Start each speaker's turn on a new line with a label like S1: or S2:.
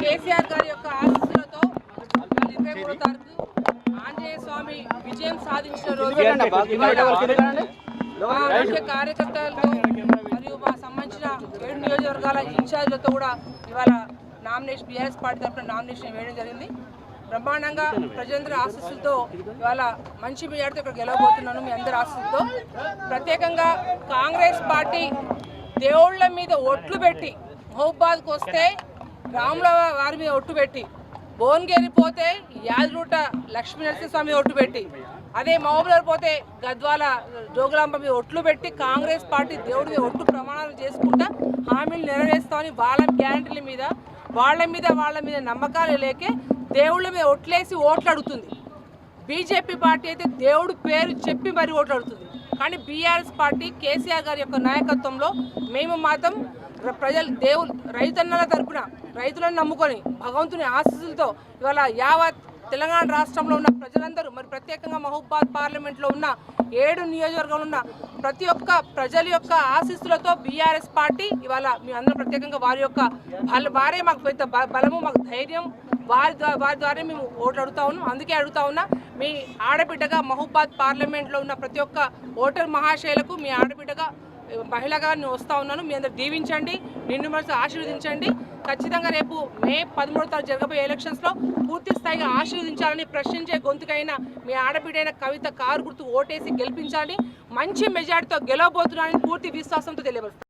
S1: కేసీఆర్ గారి యొక్క ఆశీస్సులతో 23వ తారీఖు ఆంజనేయ స్వామి విజయం సాధించిన రోజు ముఖ్య కార్యకర్తలతో మరియు మా సంబంధించిన 7 నియోజకవర్గాల ఇన్ఛార్జ్లతో కూడా ఇవాళ నామినేషన్ బీఆర్ఎస్ పార్టీ తరఫున నామినేషన్ వేయడం జరిగింది. బ్రహ్మాండంగా ప్రజలందరి ఆశీస్సులతో ఇవాళ మంచి మెజార్టీతో ఇక్కడ గెలవబోతున్నాను. మీ అందరి ఆశీస్సులతో ప్రత్యేకంగా కాంగ్రెస్ పార్టీ దేవుళ్ళ మీద ఒట్లు పెట్టి మహబూబాద్కు వస్తే రాముల వారి మీద ఒట్టు పెట్టి, భువనగిరి పోతే యాదగిరిగుట్ట లక్ష్మీ నరసింహస్వామి ఒట్టు పెట్టి, అదే మహబూబ్నగర్ పోతే గద్వాల జోగులాంబ మీద ఒట్లు పెట్టి కాంగ్రెస్ పార్టీ దేవుడి మీద ఒట్టు ప్రమాణాలు చేసుకుంటా హామీలు నెరవేరుస్తామని వాళ్ళ గ్యారంటీల మీద వాళ్ళ మీద నమ్మకాలు లేకే దేవుళ్ళ మీద ఒట్లేసి ఓట్లు అడుగుతుంది. బీజేపీ పార్టీ అయితే దేవుడు పేరు చెప్పి మరి ఓట్లు అడుగుతుంది. కానీ బీఆర్ఎస్ పార్టీ కేసీఆర్ గారి యొక్క నాయకత్వంలో మేము మాత్రం ప్రజలు దేవుడు రైతన్నల తరపున రైతులను నమ్ముకొని భగవంతుని ఆశీస్సులతో ఇవాళ యావత్ తెలంగాణ రాష్ట్రంలో ఉన్న ప్రజలందరూ మరి ప్రత్యేకంగా మహబూబాద్ పార్లమెంట్లో ఉన్న 7 నియోజకవర్గాలు ఉన్న ప్రతి ఒక్క ప్రజల యొక్క ఆశీస్సులతో బీఆర్ఎస్ పార్టీ ఇవాళ మీ అందరూ ప్రత్యేకంగా వారే మాకు పెద్ద బలము, మాకు ధైర్యం, వారి ద్వారా మేము ఓట్లు అడుగుతా ఉన్నాం. అందుకే అడుగుతా ఉన్నా, మీ ఆడబిడ్డగా మహబూబాద్ పార్లమెంట్లో ఉన్న ప్రతి ఒక్క ఓటర్ మహాశయులకు మీ ఆడబిడ్డగా మహిళగా నేను వస్తూ ఉన్నాను. మీ అందరు దీవించండి, నిన్ను మనసు ఆశీర్వదించండి. ఖచ్చితంగా రేపు మే 13వ తారీఖు జరగబోయే ఎలక్షన్స్లో పూర్తి స్థాయిగా ఆశీర్వదించాలని ప్రశ్నించే గొంతుకైనా మీ ఆడబిడ్డైన కవిత కారు గుర్తు ఓటేసి గెలిపించాలి. మంచి మెజార్టీతో గెలవబోతున్నానని పూర్తి విశ్వాసంతో తెలియజేస్తాను.